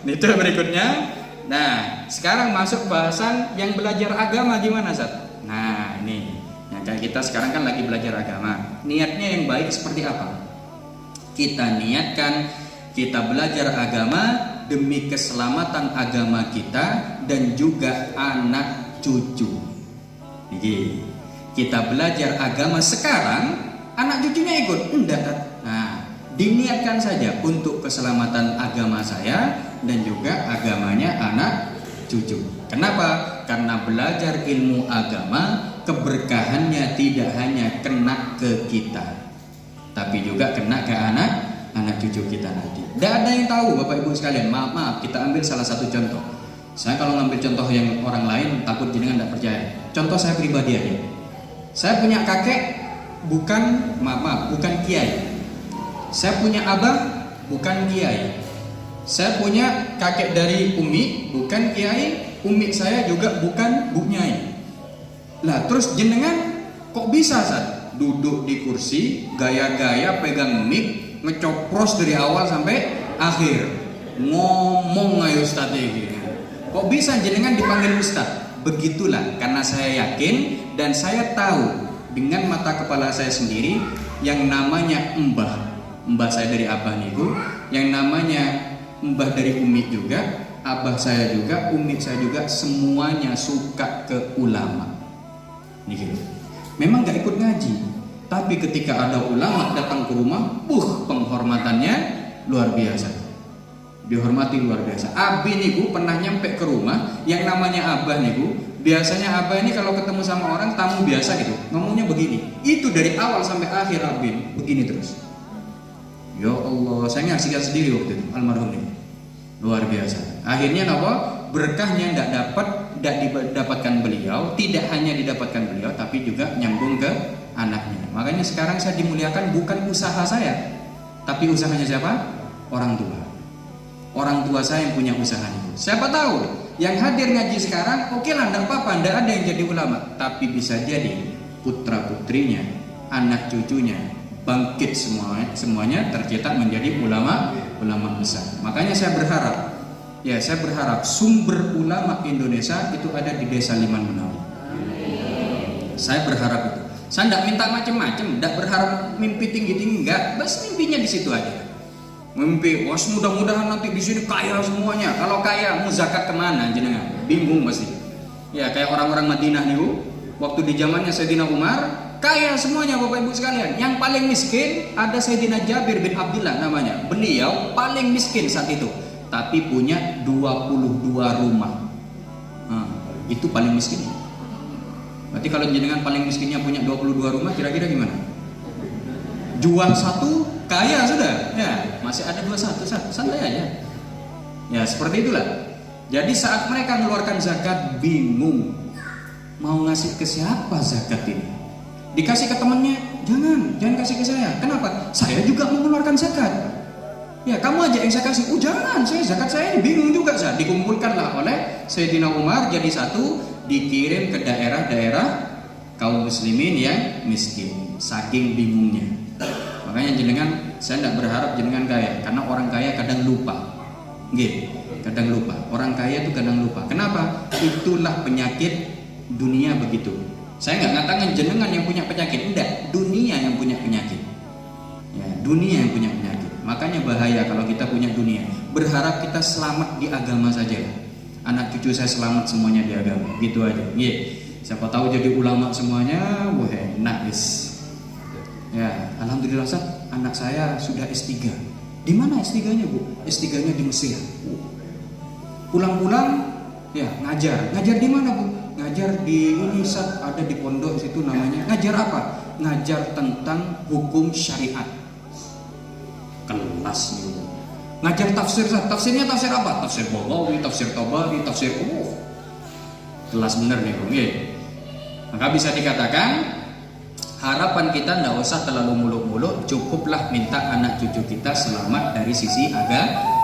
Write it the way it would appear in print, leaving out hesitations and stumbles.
Itu berikutnya. Nah, sekarang masuk bahasan yang belajar agama gimana, Zat? Nah, ini. Yang kayak kita sekarang kan lagi belajar agama. Niatnya yang baik seperti apa? Kita niatkan kita belajar agama demi keselamatan agama kita dan juga anak cucu. Jadi, kita belajar agama sekarang, anak cucunya ikut? Enggak. Nah, diniatkan saja untuk keselamatan agama saya dan juga agamanya anak cucu. Kenapa? Karena belajar ilmu agama, keberkahannya tidak hanya kena ke kita, tapi juga kena ke anak cucu kita nanti. Tidak ada yang tahu, Bapak Ibu sekalian. Maaf, kita ambil salah satu contoh. Saya kalau ngambil contoh yang orang lain takut jenengan tidak percaya. Contoh saya pribadi aja. Saya punya kakek bukan kiai. Saya punya abah bukan kiai. Saya punya kakek dari umi bukan kiai. Umi saya juga bukan bu nyai. Lah terus jenengan kok bisa Sat? Duduk di kursi, gaya-gaya pegang mic, ngecopros dari awal sampai akhir, ngomong ayo Ustaz gitu. Kok bisa jenengan dipanggil Ustaz? Begitulah, karena saya yakin dan saya tahu dengan mata kepala saya sendiri yang namanya mbah saya dari abah niku, yang namanya mbah dari umi juga, abah saya juga, umi saya juga, semuanya suka ke ulama. Nih gitu. Memang gak ikut ngaji, tapi ketika ada ulama datang ke rumah, penghormatannya luar biasa. Dihormati luar biasa. Abi niku pernah nyampe ke rumah, yang namanya abah niku, biasanya abah ini kalau ketemu sama orang tamu biasa gitu, ngomongnya begini. Itu dari awal sampai akhir Abi begini terus. Ya Allah, saya nyaksikan sendiri waktu itu almarhum ini. Luar biasa. Akhirnya apa? Berkahnya tidak didapatkan beliau, tidak hanya didapatkan beliau, tapi juga nyambung ke anaknya. Makanya sekarang saya dimuliakan bukan usaha saya, tapi usahanya siapa? Orang tua. Orang tua saya yang punya usaha itu. Siapa tahu yang hadir ngaji sekarang, oke lah, tidak apa-apa, tidak ada yang jadi ulama, tapi bisa jadi putra putrinya, anak cucunya bangkit semuanya tercetak menjadi ulama besar. Makanya saya berharap sumber ulama Indonesia itu ada di Desa Liman Menawi. Saya berharap itu. Saya tidak minta macam-macam, tidak berharap mimpi tinggi-tinggi, enggak. Bas mimpinya di situ aja. Mimpi, mudah-mudahan nanti di sini kaya semuanya. Kalau kaya, mau zakat kemana jenengan? Bingung pasti. Ya kayak orang-orang Madinah nih, waktu di zamannya Sayyidina Umar, kaya semuanya Bapak Ibu sekalian. Yang paling miskin ada Sayyidina Jabir bin Abdullah namanya. Beliau paling miskin saat itu, tapi punya 22 rumah. Itu paling miskin. Berarti kalau jenengan paling miskinnya punya 22 rumah, kira-kira gimana? Jual satu, kaya sudah. Ya, masih ada 21, santai aja. Ya, seperti itulah. Jadi saat mereka mengeluarkan zakat, bingung. Mau ngasih ke siapa zakat ini? Dikasih ke temannya, jangan kasih ke saya. Kenapa? Saya juga mengeluarkan zakat. Ya, kamu aja yang saya kasih. Jangan, zakat saya ini bingung juga. Dikumpulkanlah oleh Sayyidina Umar jadi satu, dikirim ke daerah-daerah kaum muslimin yang miskin. Saking bingungnya. Makanya jenengan, saya tidak berharap jenengan kaya, karena orang kaya kadang lupa. Kadang lupa. Orang kaya itu kadang lupa. Kenapa? Itulah penyakit dunia begitu. Saya nggak ngatakan jenengan yang punya penyakit, enggak. Dunia yang punya penyakit. Ya, dunia yang punya penyakit. Makanya bahaya kalau kita punya dunia. Berharap kita selamat di agama saja. Anak cucu saya selamat semuanya di agama. Gitu aja. Siapa tahu jadi ulama semuanya, wah enak guys. Ya, alhamdulillah Ustaz, anak saya sudah S3. Di mana S3-nya, Bu? S3-nya di Mesir. Pulang-pulang ya ngajar. Ngajar di mana, Bu? Ngajar di ini Ustaz, ada di pondok situ namanya. Ngajar apa? Ngajar tentang hukum syariat. Kelas nih, Bu. Ngajar tafsir, Ustaz. Tafsirnya tafsir apa? Tafsir Baghawi, tafsir Tabari, tafsir kelas bener nih, Bu. Maka bisa dikatakan harapan kita tidak usah terlalu muluk-muluk, cukuplah minta anak cucu kita selamat dari sisi agama.